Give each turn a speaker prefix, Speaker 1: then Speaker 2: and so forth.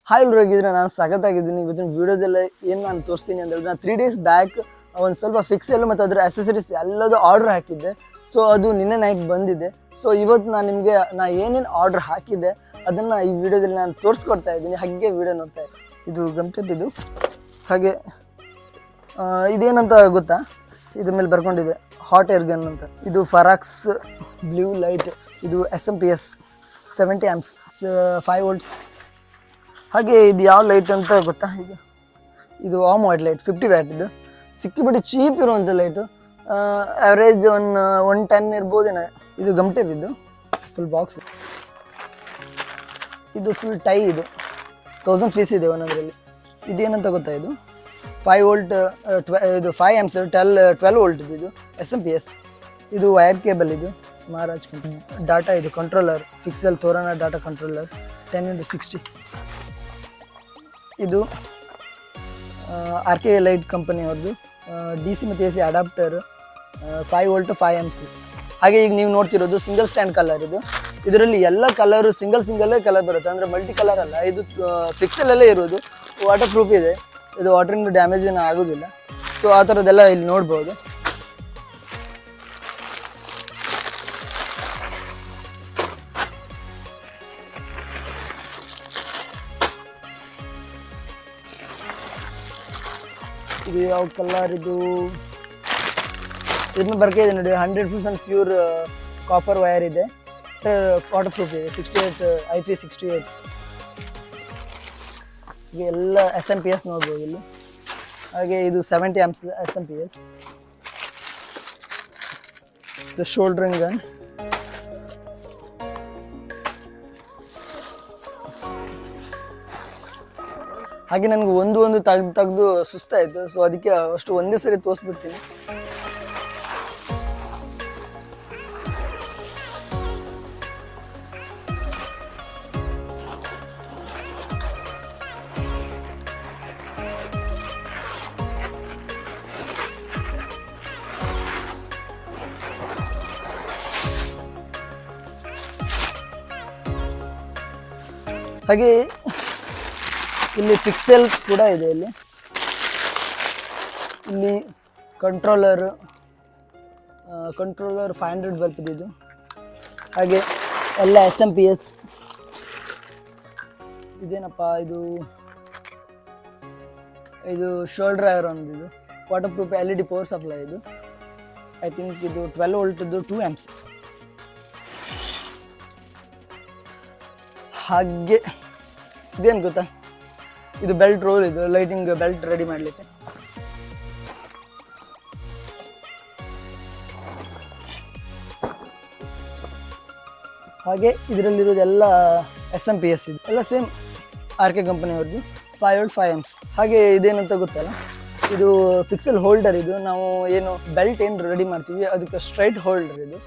Speaker 1: Hi ಎಲ್ರು ಹೇಗಿದ್ರೆ ನಾನು ಸಖತ್ತಾಗಿದ್ದೀನಿ. ಇವತ್ತಿನ ವೀಡಿಯೋದಲ್ಲಿ ಏನು ನಾನು ತೋರಿಸ್ತೀನಿ ಅಂದರೆ, ನಾನು 3 days ಬ್ಯಾಕ್ ಒಂದು ಸ್ವಲ್ಪ ಫಿಕ್ಸೆಲ್ ಮತ್ತು ಅದರ ಅಸೆಸರೀಸ್ ಎಲ್ಲದೂ ಆರ್ಡ್ರ್ ಹಾಕಿದ್ದೆ. ಸೊ ಅದು ನಿನ್ನೆ ನೈಟ್ ಬಂದಿದೆ. ಸೊ ಇವತ್ತು ನಾನು ನಿಮಗೆ ಏನೇನು ಆರ್ಡ್ರ್ ಹಾಕಿದ್ದೆ ಅದನ್ನು ಈ ವಿಡಿಯೋದಲ್ಲಿ ನಾನು ತೋರಿಸ್ಕೊಡ್ತಾ ಇದ್ದೀನಿ. ಹಾಗೆ ವಿಡಿಯೋ ನೋಡ್ತಾ ಇದ್ದೀನಿ. ಇದು ಗಮ್ಟೆಪ್ ಇದು. ಹಾಗೆ ಇದೇನಂತ ಗೊತ್ತಾ, ಇದ್ರ ಮೇಲೆ ಬರ್ಕೊಂಡಿದೆ ಹಾಟ್ ಏರ್ ಗನ್ ಅಂತ. ಇದು ಫರಾಕ್ಸ್ ಬ್ಲೂ ಲೈಟ್. ಇದು SMP S 70 amps 5 volts. ಹಾಗೆ ಇದು ಯಾವ ಲೈಟ್ ಅಂತ ಗೊತ್ತಾ, ಇದು ಆಮ್ ವೈಟ್ ಲೈಟ್ 50 ವ್ಯಾಟ್. ಇದು ಸಿಕ್ಕಿಬಿಟ್ಟು ಚೀಪ್ ಇರುವಂಥ ಲೈಟು. ಆ್ಯಾವ್ರೇಜ್ 110 ಇರ್ಬೋದೇನೋ. ಇದು ಗಮ್ಟೆಪ್. ಇದು ಫುಲ್ ಬಾಕ್ಸ್. ಇದು ಫುಲ್ ಟೈ. ಇದು 1000 ಪೀಸ್ ಇದೆ ಒಂದೊಂದರಲ್ಲಿ. ಇದೇನಂತ ಗೊತ್ತಾ, ಇದು 5 volt ಇದು 5 amps 12 volt ಇದು SMP. ಇದು ವೈರ್ ಕೇಬಲ್. ಇದು ಮಹಾರಾಜ್ ಕಂಪನಿ ಡಾಟಾ. ಇದು ಕಂಟ್ರೋಲರ್ ಫಿಕ್ಸೆಲ್ ತೋರಣ ಡಾಟಾ ಕಂಟ್ರೋಲರ್ 10x60. ಇದು RK ಲೈಟ್ ಕಂಪನಿ ಅವ್ರದ್ದು DC ಮತ್ತು AC ಅಡಾಪ್ಟರ್ 5 volt 5 amps. ಹಾಗೆ ಈಗ ನೀವು ನೋಡ್ತಿರೋದು ಸಿಂಗಲ್ ಸ್ಟ್ಯಾಂಡ್ ಕಲರ್. ಇದರಲ್ಲಿ ಎಲ್ಲ ಕಲರು ಸಿಂಗಲ್ಲೇ ಕಲರ್ ಬರುತ್ತೆ, ಅಂದರೆ ಮಲ್ಟಿ ಕಲರ್ ಅಲ್ಲ. ಇದು ಫಿಕ್ಸೆಲಲ್ಲೇ ಇರೋದು. ವಾಟರ್ ಪ್ರೂಫ್ ಇದೆ. ಇದು ವಾಟರಿಂಗ್ ಡ್ಯಾಮೇಜ್ ಏನೂ ಆಗೋದಿಲ್ಲ. ಸೊ ಆ ಥರದ್ದೆಲ್ಲ ಇಲ್ಲಿ ನೋಡ್ಬೋದು. ಇದು ಯಾವ ಕಲರ್, ಇದು ಇದನ್ನ ಬರ್ಕಿದೆ ನೋಡಿ. 100% ಪ್ಯೂರ್ ಕಾಪರ್ ವೈರ್ ಇದೆ. ವಾಟರ್ ಪ್ರೂಫ್ ಇದೆ. 68 IP68. ಎಲ್ಲ SMP ನೋಡ್ಬೋದು ಇಲ್ಲಿ. ಹಾಗೆ ಇದು 70 amps SMP. ಇದು ಶೋಲ್ಡರಿಂಗ್ ಗನ್. ಹಾಗೆ ನನಗೆ ಒಂದು ತೆಗೆದು ಸುಸ್ತಾಯಿತು. ಸೊ ಅದಕ್ಕೆ ಅಷ್ಟು ಒಂದೇ ಸರಿ ತೋರಿಸ್ಬಿಡ್ತೀನಿ. ಹಾಗೆ ಇಲ್ಲಿ ಫಿಕ್ಸೆಲ್ ಕೂಡ ಇದೆ. ಇಲ್ಲಿ ಕಂಟ್ರೋಲರ್ 500 ಬಲ್ಪ್ ಇದು. ಹಾಗೆ ಎಲ್ಲ SMP. ಇದೇನಪ್ಪ, ಇದು ಶೋಲ್ಡರ್ ಐರನ್. ಇದು water proof LED power supply. ಇದು ಐ ಥಿಂಕ್ ಇದು 12 volt 2 amps. ಹಾಗೆ ಇದೇನು ಗೊತ್ತಾ, ಇದು ಬೆಲ್ಟ್ ರೋಲ್. ಇದು ಲೈಟಿಂಗ್ ಬೆಲ್ಟ್ ರೆಡಿ ಮಾಡಲಿಕ್ಕೆ. ಹಾಗೆ ಇದರಲ್ಲಿರೋದೆಲ್ಲ SMP. ಇದು ಎಲ್ಲ ಸೇಮ್ RK ಕಂಪನಿ ಅವ್ರದ್ದು 5 volt 5 amps. ಹಾಗೆ ಇದೇನಂತ ಗೊತ್ತಲ್ಲ, ಇದು ಫಿಕ್ಸೆಲ್ ಹೋಲ್ಡರ್. ಇದು ನಾವು ಏನು ಬೆಲ್ಟ್ ಏನು ರೆಡಿ ಮಾಡ್ತೀವಿ ಅದಕ್ಕೆ ಸ್ಟ್ರೈಟ್ ಹೋಲ್ಡರ್. ಇದು